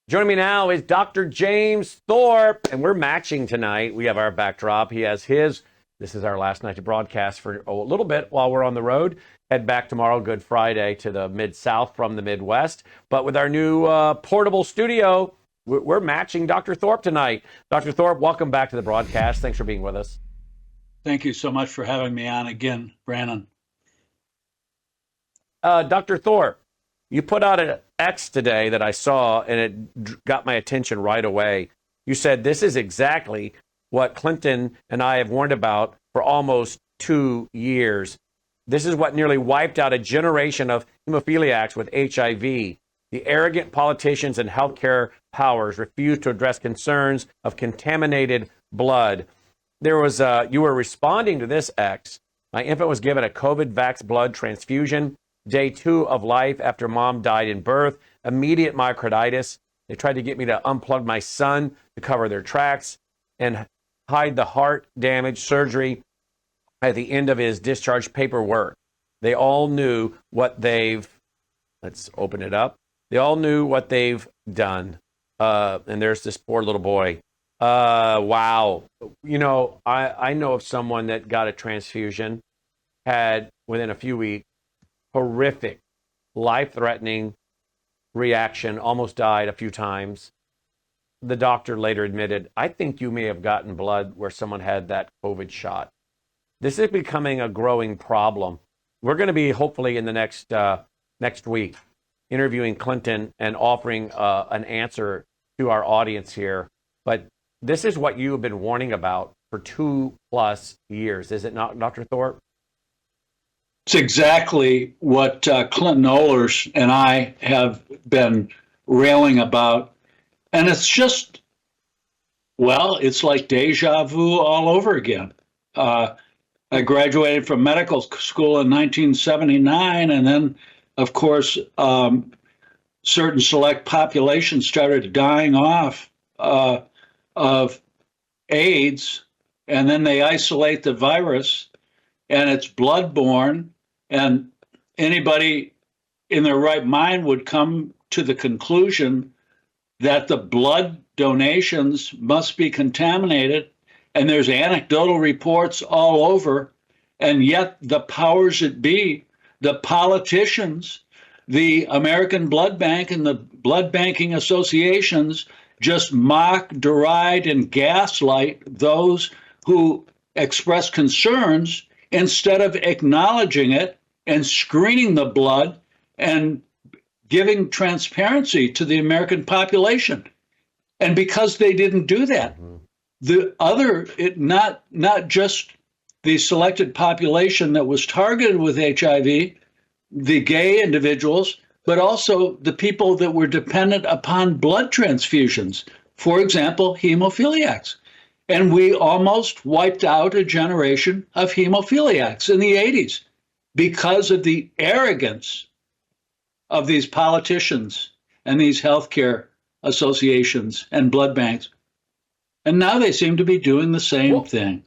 Joining me now is Dr. James Thorp, and we're matching tonight. We have our backdrop. He has his. This is our last night to broadcast for a little bit while we're on the road. Head back tomorrow, Good Friday, to the Mid-South from the Midwest. But with our new portable studio, we're matching Dr. Thorp tonight. Dr. Thorp, welcome back to the broadcast. Thanks for being with us. Thank you so much for having me on again, Brandon. Dr. Thorp, you put out an X today that I saw, and it got my attention right away. You said, this is exactly what Clinton and I have warned about for almost 2 years. This is what nearly wiped out a generation of hemophiliacs with HIV. The arrogant politicians and healthcare powers refused to address concerns of contaminated blood. There was, you were responding to this X. My infant was given a COVID-vax blood transfusion. Day 2 of life after mom died in birth, immediate myocarditis. They tried to get me to unplug my son to cover their tracks and hide the heart damage surgery at the end of his discharge paperwork. They all knew what let's open it up. They all knew what they've done. And there's this poor little boy. Wow. You know, I know of someone that got a transfusion, had within a few weeks, horrific, life-threatening reaction, almost died a few times. The doctor later admitted, I think you may have gotten blood where someone had that COVID shot. This is becoming a growing problem. We're going to be, hopefully, in the next week, interviewing Clinton and offering an answer to our audience here. But this is what you have been warning about for 2+ years, is it not, Dr. Thorp? It's exactly what Clinton Ohlers and I have been railing about. And it's just, well, it's like deja vu all over again. I graduated from medical school in 1979, and then, of course, certain select populations started dying off of AIDS, and then they isolate the virus, and it's bloodborne, and anybody in their right mind would come to the conclusion that the blood donations must be contaminated, and there's anecdotal reports all over, and yet the powers that be, the politicians, the American Blood Bank and the blood banking associations just mock, deride, and gaslight those who express concerns instead of acknowledging it and screening the blood and giving transparency to the American population. And because they didn't do that, not just the selected population that was targeted with HIV, the gay individuals, but also the people that were dependent upon blood transfusions, for example, hemophiliacs. And we almost wiped out a generation of hemophiliacs in the 80s because of the arrogance of these politicians and these healthcare associations and blood banks. And now they seem to be doing the same thing.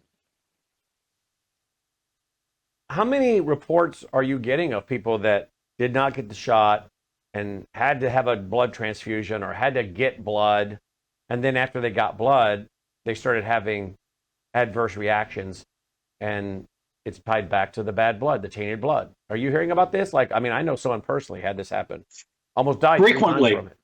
How many reports are you getting of people that did not get the shot and had to have a blood transfusion or had to get blood, and then after they got blood, they started having adverse reactions, and it's tied back to the bad blood, the tainted blood? Are you hearing about this? Like, I mean, I know someone personally had this happen. Almost died frequently from it.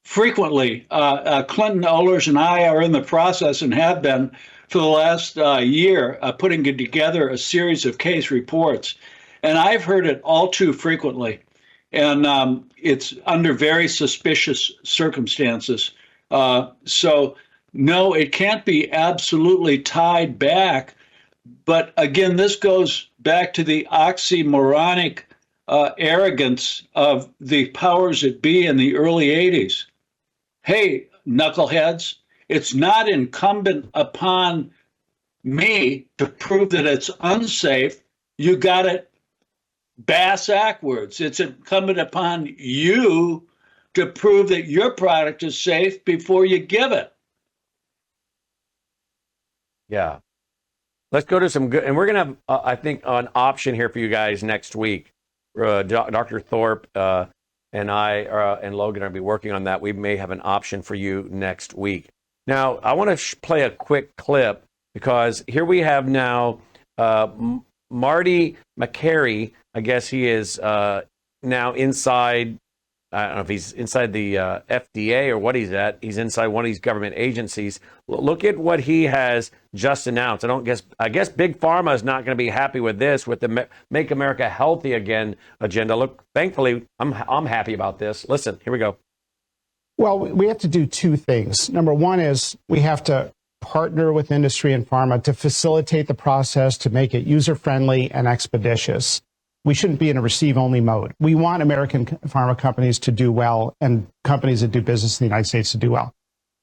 Frequently. Clinton Ohlers and I are in the process and have been for the last year putting together a series of case reports. And I've heard it all too frequently. And it's under very suspicious circumstances. So, no, it can't be absolutely tied back. But again, this goes back to the oxymoronic arrogance of the powers that be in the early 80s. Hey, knuckleheads, it's not incumbent upon me to prove that it's unsafe. You got it bass-ackwards. It's incumbent upon you to prove that your product is safe before you give it. Yeah. Let's go to some good, and we're going to have, I think, an option here for you guys next week. Dr. Thorp and I and Logan are going to be working on that. We may have an option for you next week. Now, I want to play a quick clip because here we have now Marty McCary. I guess he is now inside. I don't know if he's inside the FDA or what he's at. He's inside one of these government agencies. Look at what he has just announced. I guess Big Pharma is not going to be happy with this, with the Make America Healthy Again agenda. Look, thankfully, I'm happy about this. Listen, here we go. Well, we have to do two things. Number one is we have to partner with industry and pharma to facilitate the process, to make it user-friendly and expeditious. We shouldn't be in a receive-only mode. We want American pharma companies to do well and companies that do business in the United States to do well.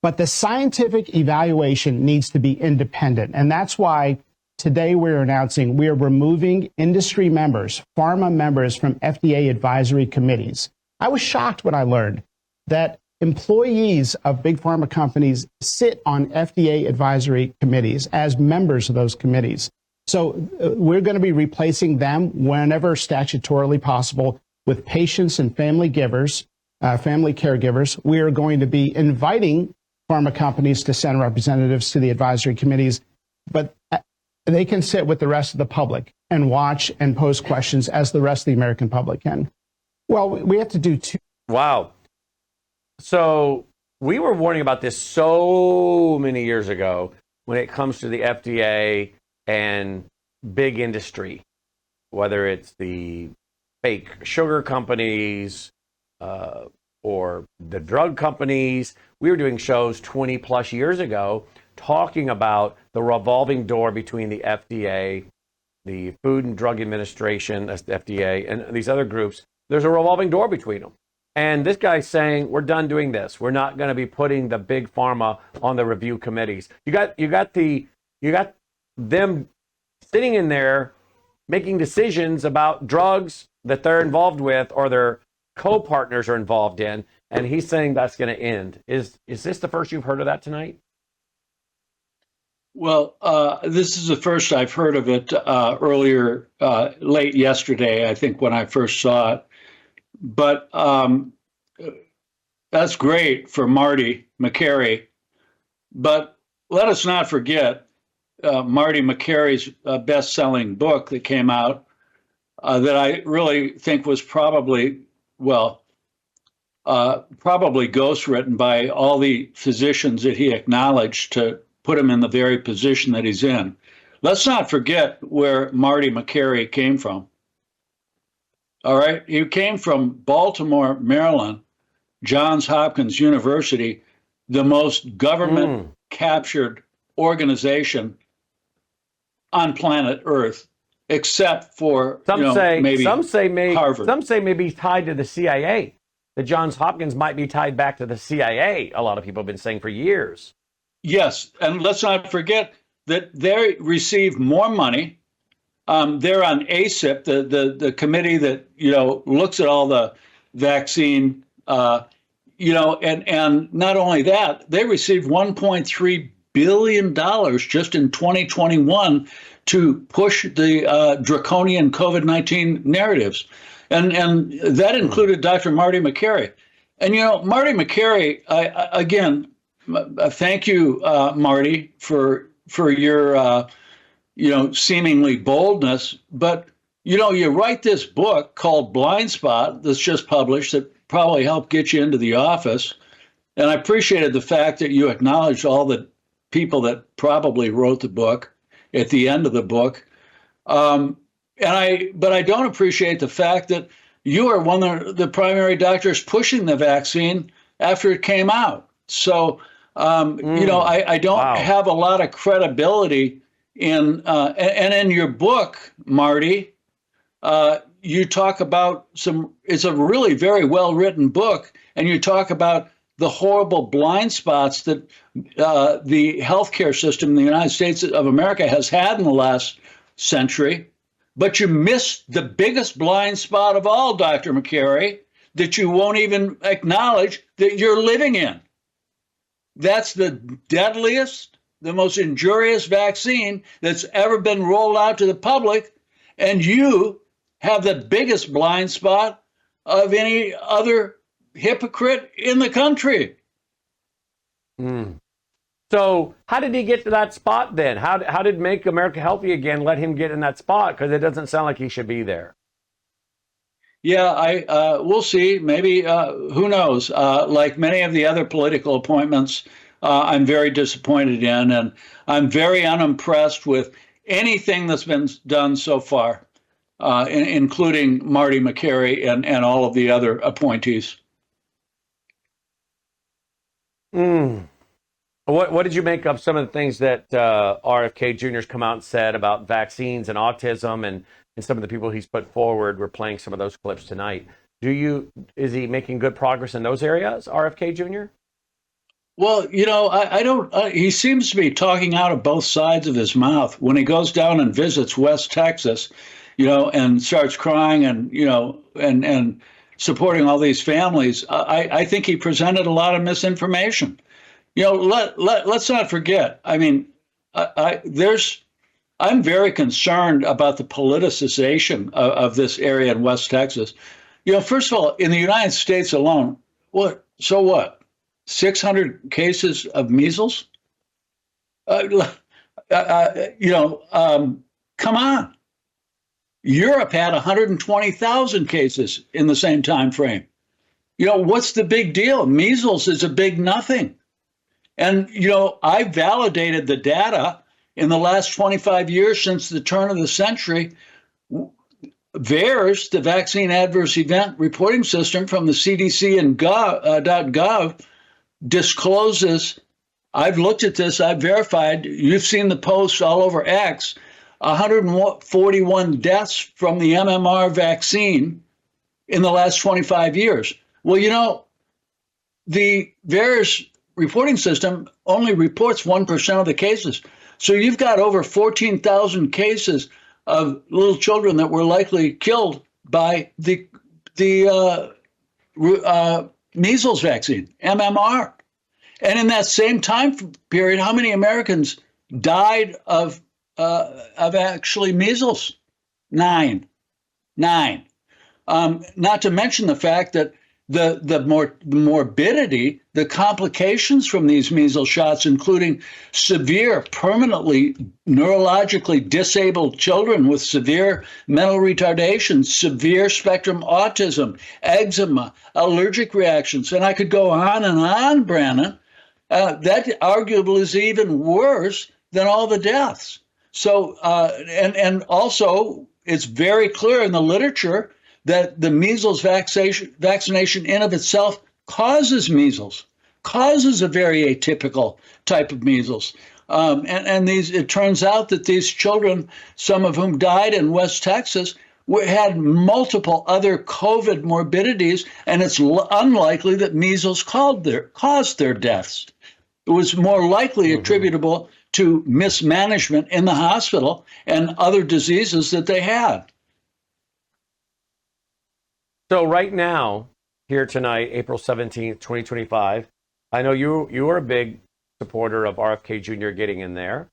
But the scientific evaluation needs to be independent. And that's why today we're announcing we are removing industry members, pharma members from FDA advisory committees. I was shocked when I learned that employees of big pharma companies sit on FDA advisory committees as members of those committees. So we're going to be replacing them whenever statutorily possible with patients and family caregivers. We are going to be inviting pharma companies to send representatives to the advisory committees, but they can sit with the rest of the public and watch and pose questions as the rest of the American public can. Well, we have to do two. Wow. So we were warning about this so many years ago when it comes to the FDA and big industry, whether it's the fake sugar companies or the drug companies. We were doing shows 20 plus years ago talking about the revolving door between the FDA, the Food and Drug Administration, that's the FDA, and these other groups. There's a revolving door between them. And this guy's saying, we're done doing this. We're not going to be putting the big pharma on the review committees. You got them sitting in there making decisions about drugs that they're involved with or their co-partners are involved in, and he's saying that's going to end. Is this the first you've heard of that tonight? Well, this is the first I've heard of it earlier, late yesterday, I think, when I first saw it. But that's great for Marty McCary. But let us not forget Marty McCary's best-selling book that came out that I really think was probably ghostwritten by all the physicians that he acknowledged to put him in the very position that he's in. Let's not forget where Marty McCary came from. All right, he came from Baltimore, Maryland, Johns Hopkins University, the most government-captured organization on planet Earth, except for maybe Harvard. Some say maybe tied to the CIA. That Johns Hopkins might be tied back to the CIA. A lot of people have been saying for years. Yes, and let's not forget that they receive more money. They're on ACIP, the committee that looks at all the vaccine. And not only that, they received $1.3 billion just in 2021 to push the draconian COVID-19 narratives. And that included Dr. Marty McCary. And, Marty McCary, again, thank you, Marty, for your, seemingly boldness. But, you write this book called Blind Spot that's just published that probably helped get you into the office. And I appreciated the fact that you acknowledged all the people that probably wrote the book at the end of the book. But I don't appreciate the fact that you are one of the primary doctors pushing the vaccine after it came out. So, I don't have a lot of credibility in, and in your book, Marty, you talk about it's a really very well-written book, and you talk about the horrible blind spots that the healthcare system in the United States of America has had in the last century. But you missed the biggest blind spot of all, Dr. McCary, that you won't even acknowledge that you're living in. That's the deadliest, the most injurious vaccine that's ever been rolled out to the public. And you have the biggest blind spot of any other hypocrite in the country. Mm. So how did he get to that spot then? How did Make America Healthy Again let him get in that spot? Because it doesn't sound like he should be there. Yeah, we'll see. Maybe, who knows? Like many of the other political appointments, I'm very disappointed in, and I'm very unimpressed with anything that's been done so far, including Marty McCary and all of the other appointees. Mm. What did you make of some of the things that RFK Jr.'s come out and said about vaccines and autism and some of the people he's put forward? We're playing some of those clips tonight. Is he making good progress in those areas, RFK Jr.? Well, I don't. He seems to be talking out of both sides of his mouth when he goes down and visits West Texas, and starts crying and supporting all these families. I think he presented a lot of misinformation. Let's not forget. I mean, I'm very concerned about the politicization of this area in West Texas. First of all, in the United States alone, what? 600 cases of measles? Come on. Europe had 120,000 cases in the same time frame. What's the big deal? Measles is a big nothing. And, I validated the data in the last 25 years since the turn of the century. VAERS, the Vaccine Adverse Event Reporting System from the CDC and .gov, discloses, I've looked at this, I've verified, you've seen the posts all over X, 141 deaths from the MMR vaccine in the last 25 years. Well, the VAERS reporting system only reports 1% of the cases. So you've got over 14,000 cases of little children that were likely killed by the measles vaccine, MMR. And in that same time period, how many Americans died of actually measles? 9. Not to mention the fact that the morbidity, the complications from these measles shots, including severe, permanently neurologically disabled children with severe mental retardation, severe spectrum autism, eczema, allergic reactions, and I could go on, Brandon. That arguably is even worse than all the deaths. So, and also, it's very clear in the literature that the measles vaccination in of itself causes measles, causes a very atypical type of measles. And it turns out that these children, some of whom died in West Texas, had multiple other COVID morbidities, and it's unlikely that measles caused their deaths. It was more likely attributable to mismanagement in the hospital and other diseases that they had. So right now, here tonight, April 17th, 2025, I know you are a big supporter of RFK Jr. getting in there.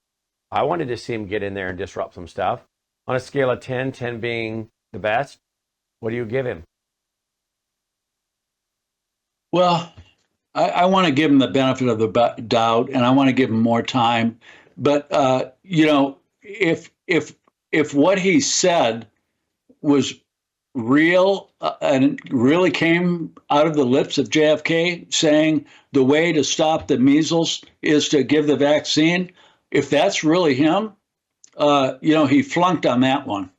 I wanted to see him get in there and disrupt some stuff. On a scale of 10, 10 being the best, what do you give him? Well, I want to give him the benefit of the doubt, and I want to give him more time. But, if what he said was real and really came out of the lips of JFK, saying the way to stop the measles is to give the vaccine, if that's really him, he flunked on that one,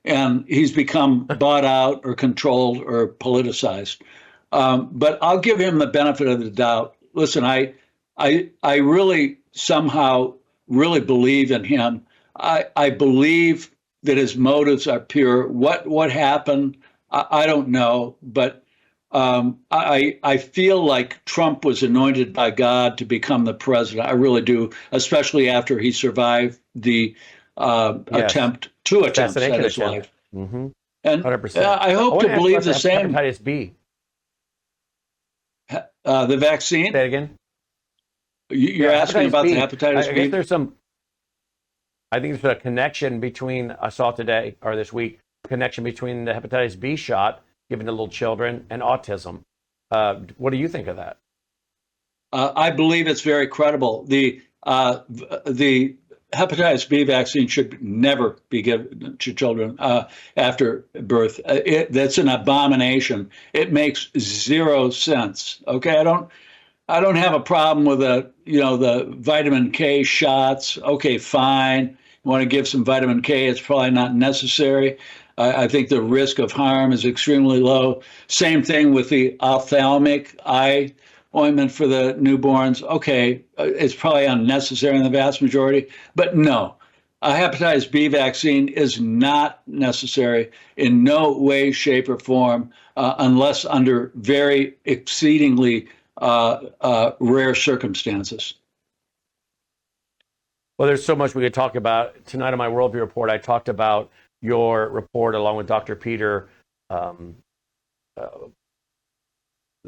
and he's become bought out or controlled or politicized. But I'll give him the benefit of the doubt. Listen, I really somehow really believe in him. I believe that his motives are pure. What happened, I don't know, but I feel like Trump was anointed by God to become the president. I really do, especially after he survived the two attempts at his life. Mm-hmm. And 100%. I hope to believe the same. Hepatitis B. The vaccine? Say it again. You're asking about B. the hepatitis B? I guess I think there's a connection between, I saw today or this week, connection between the hepatitis B shot given to little children, and autism. What do you think of that? I believe it's very credible. The hepatitis B vaccine should never be given to children after birth. That's an abomination. It makes zero sense. Okay, I don't have a problem with the vitamin K shots. Okay, fine. You want to give some vitamin K? It's probably not necessary. I think the risk of harm is extremely low. Same thing with the ophthalmic eye ointment for the newborns. Okay, it's probably unnecessary in the vast majority, but no, a hepatitis B vaccine is not necessary in no way, shape, or form unless under very exceedingly rare circumstances. Well, there's so much we could talk about. Tonight on my Worldview Report, I talked about your report along with Dr. Peter, the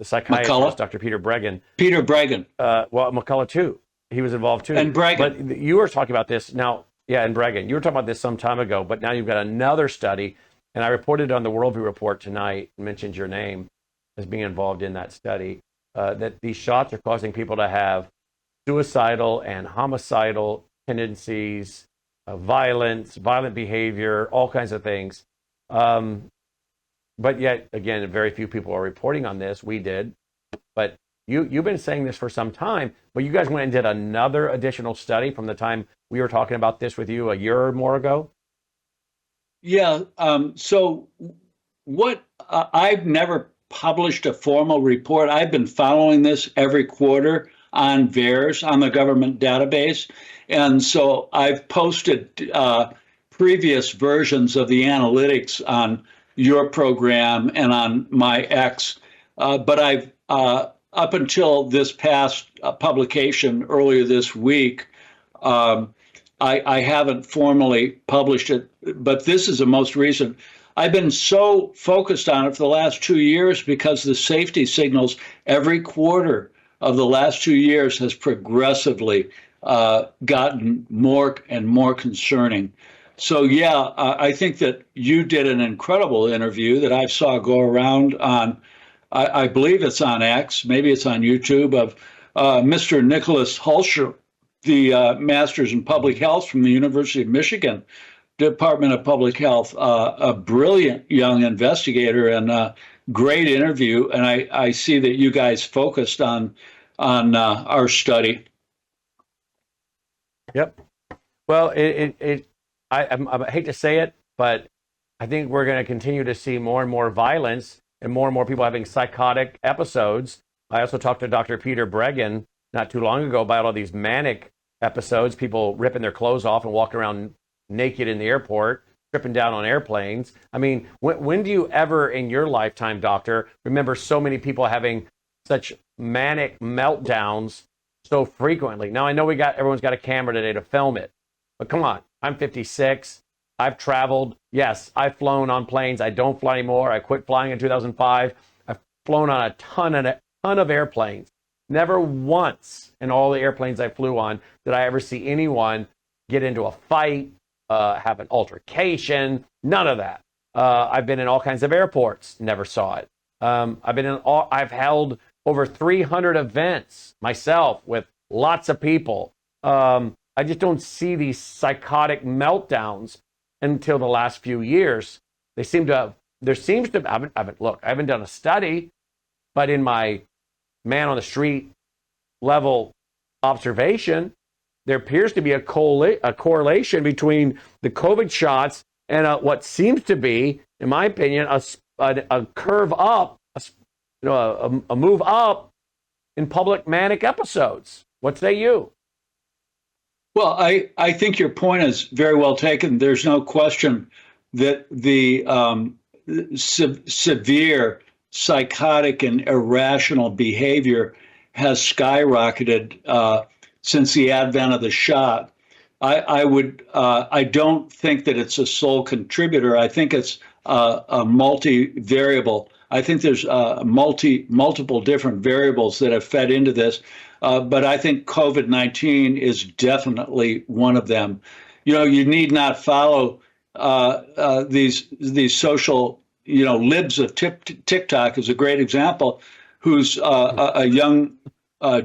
psychiatrist, McCullough? Dr. Peter Bregan. Peter Bregan. Well, McCullough too. He was involved too. And Bregan. But you were talking about this now. Yeah, and Bregan. You were talking about this some time ago, but now you've got another study. And I reported on the Worldview Report tonight, mentioned your name as being involved in that study, that these shots are causing people to have suicidal and homicidal tendencies, violent behavior, all kinds of things. But yet, again, very few people are reporting on this. We did. But you've been saying this for some time, but you guys went and did another additional study from the time we were talking about this with you a year or more ago? Yeah. So what I've never published a formal report. I've been following this every quarter on VAERS, on the government database. And so I've posted previous versions of the analytics on your program and on my X. But I've, up until this past publication earlier this week, I haven't formally published it, but this is the most recent. I've been so focused on it for the last 2 years because the safety signals every quarter of the last 2 years has progressively gotten more and more concerning. So, yeah, I think that you did an incredible interview that I saw go around on, I believe it's on X, maybe it's on YouTube, of Mr. Nicholas Hulscher, the Master's in Public Health from the University of Michigan, Department of Public Health, a brilliant young investigator and a great interview. And I see that you guys focused on our study. Yep. Well, I hate to say it, but I think we're going to continue to see more and more violence and more people having psychotic episodes. I also talked to Dr. Peter Bregan not too long ago about all these manic episodes, people ripping their clothes off and walking around naked in the airport, tripping down on airplanes. I mean, when do you ever in your lifetime, doctor, remember so many people having such manic meltdowns so frequently? Now, I know everyone's got a camera today to film it, but come on, I'm 56. I've traveled. Yes, I've flown on planes. I don't fly anymore. I quit flying in 2005. I've flown on a ton of airplanes. Never once in all the airplanes I flew on did I ever see anyone get into a fight, have an altercation. None of that. I've been in all kinds of airports. Never saw it. I've held over 300 events myself with lots of people. I just don't see these psychotic meltdowns until the last few years. I haven't done a study, but in my man on the street level observation, there appears to be a correlation between the COVID shots and what seems to be, in my opinion, a curve up, a move up in public manic episodes. What say you? Well, I think your point is very well taken. There's no question that the severe psychotic and irrational behavior has skyrocketed since the advent of the shot. I don't think that it's a sole contributor. I think it's a multivariable. I think there's multiple different variables that have fed into this. But I think COVID-19 is definitely one of them. You need not follow these social libs of TikTok is a great example, who's a young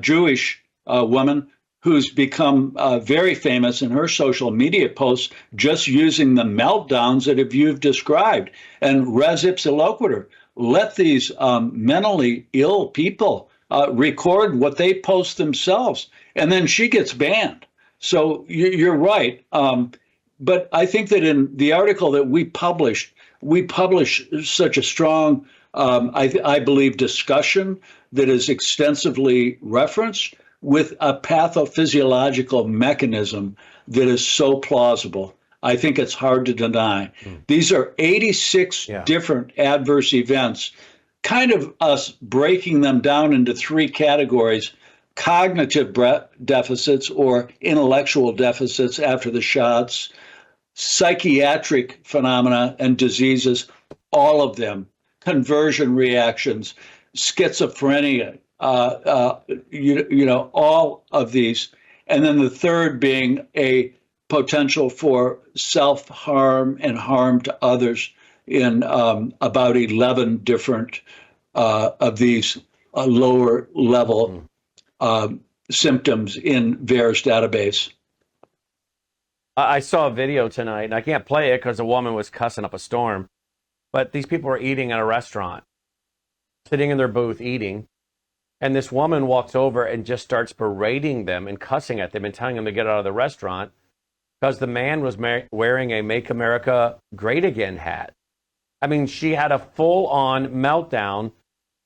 Jewish woman who's become very famous in her social media posts just using the meltdowns that you've described. And res ipsa loquitur, let these mentally ill people record what they post themselves, and then she gets banned. So you're right. But I think that in the article that we published such a strong, I believe, discussion that is extensively referenced with a pathophysiological mechanism that is so plausible. I think it's hard to deny. These are 86 different adverse events, kind of us breaking them down into three categories: cognitive deficits or intellectual deficits after the shots, psychiatric phenomena and diseases, all of them, conversion reactions, schizophrenia, all of these. And then the third being a potential for self-harm and harm to others in about 11 different of these lower level symptoms in VAERS database. I saw a video tonight, and I can't play it because a woman was cussing up a storm. But these people were eating at a restaurant, sitting in their booth eating, and this woman walks over and just starts berating them and cussing at them and telling them to get out of the restaurant because the man was wearing a Make America Great Again hat. I mean, she had a full-on meltdown.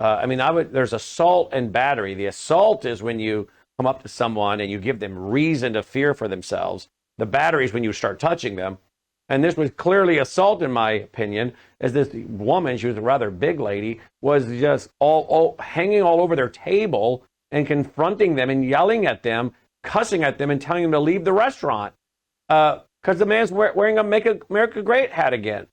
There's assault and battery. The assault is when you come up to someone and you give them reason to fear for themselves. The battery is when you start touching them. And this was clearly assault, in my opinion, as this woman, she was a rather big lady, was just all hanging all over their table and confronting them and yelling at them, cussing at them and telling them to leave the restaurant because the man's wearing a Make America Great hat again.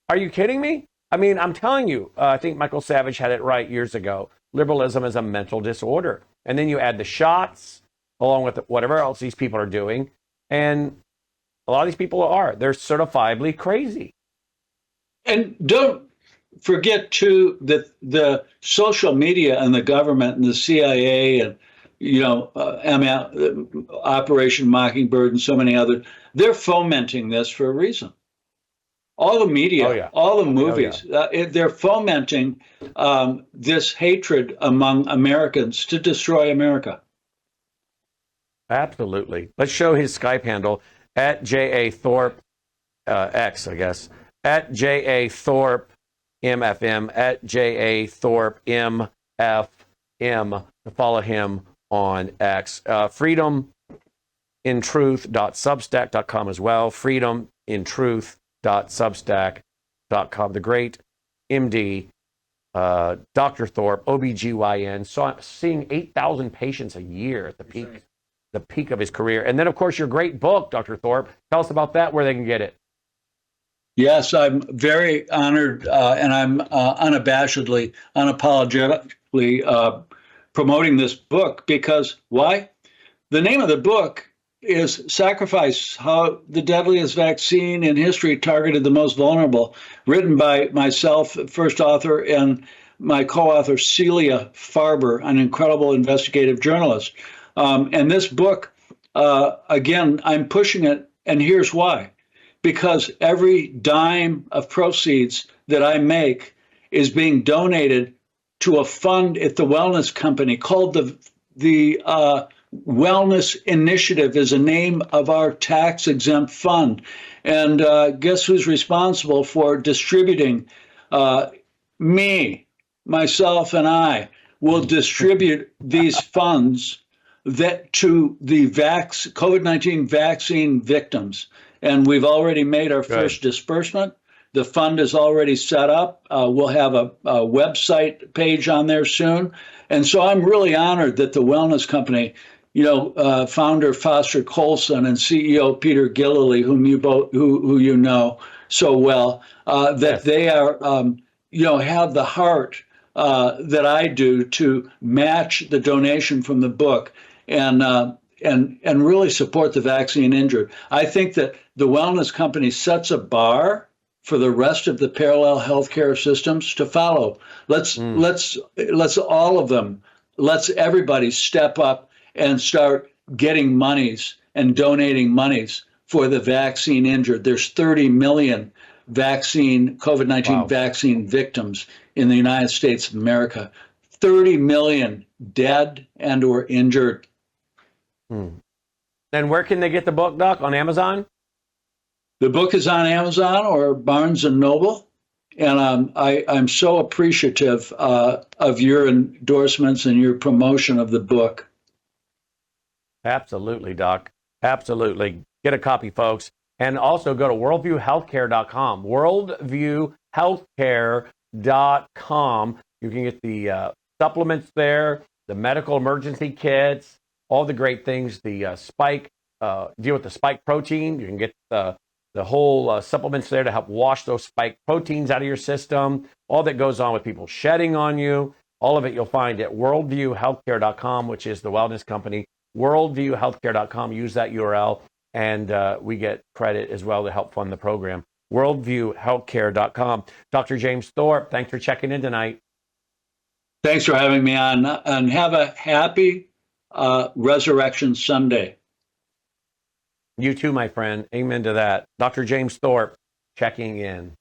Are you kidding me? I mean, I'm telling you, I think Michael Savage had it right years ago. Liberalism is a mental disorder. And then you add the shots along with whatever else these people are doing. And a lot of these people they're certifiably crazy. And don't forget, too, that the social media and the government and the CIA and, Operation Mockingbird and so many others, they're fomenting this for a reason. All the media, all the movies, they're fomenting this hatred among Americans to destroy America. Absolutely. Let's show his Skype handle at J.A. Thorp, X, I guess, at J.A. Thorp, MFM, at J.A. Thorp, MFM, to follow him on X. freedomintruth.substack.com as well, freedomintruth.substack.com. The great MD, Dr. Thorp, OBGYN, seeing 8,000 patients a year at the peak. The peak of his career. And then, of course, your great book, Dr. Thorp. Tell us about that, where they can get it. Yes, I'm very honored, and I'm unabashedly, unapologetically promoting this book because why? The name of the book is Sacrifice, How the Deadliest Vaccine in History Targeted the Most Vulnerable, written by myself, first author, and my co-author, Celia Farber, an incredible investigative journalist. And this book, again, I'm pushing it, and here's why. Because every dime of proceeds that I make is being donated to a fund at the Wellness Company called the Wellness Initiative is the name of our tax-exempt fund. And guess who's responsible for distributing? Myself, and I will distribute these funds to the COVID-19 vaccine victims. And we've already made our first disbursement. The fund is already set up. We'll have a website page on there soon. And so I'm really honored that the Wellness Company, founder Foster Colson and CEO Peter Gillily, who you know so well, that they are, have the heart that I do to match the donation from the book and really support the vaccine injured. I think that the Wellness Company sets a bar for the rest of the parallel healthcare systems to follow. Let's all of them. Let's everybody step up and start getting monies and donating monies for the vaccine injured. There's 30 million COVID-19 vaccine victims in the United States of America. 30 million dead and or injured. And where can they get the book, Doc? On Amazon? The book is on Amazon or Barnes and Noble, and I'm so appreciative of your endorsements and your promotion of the book. Absolutely, Doc. Absolutely. Get a copy, folks. And also go to worldviewhealthcare.com. Worldviewhealthcare.com. You can get the supplements there, the medical emergency kits, all the great things, the spike, deal with the spike protein. You can get the whole supplements there to help wash those spike proteins out of your system, all that goes on with people shedding on you. All of it you'll find at worldviewhealthcare.com, which is the wellness company. Worldviewhealthcare.com. Use that URL, and we get credit as well to help fund the program. Worldviewhealthcare.com. Dr. James Thorp, thanks for checking in tonight. Thanks for having me on, and have a happy Resurrection Sunday. You too, my friend. Amen to that. Dr. James Thorp checking in.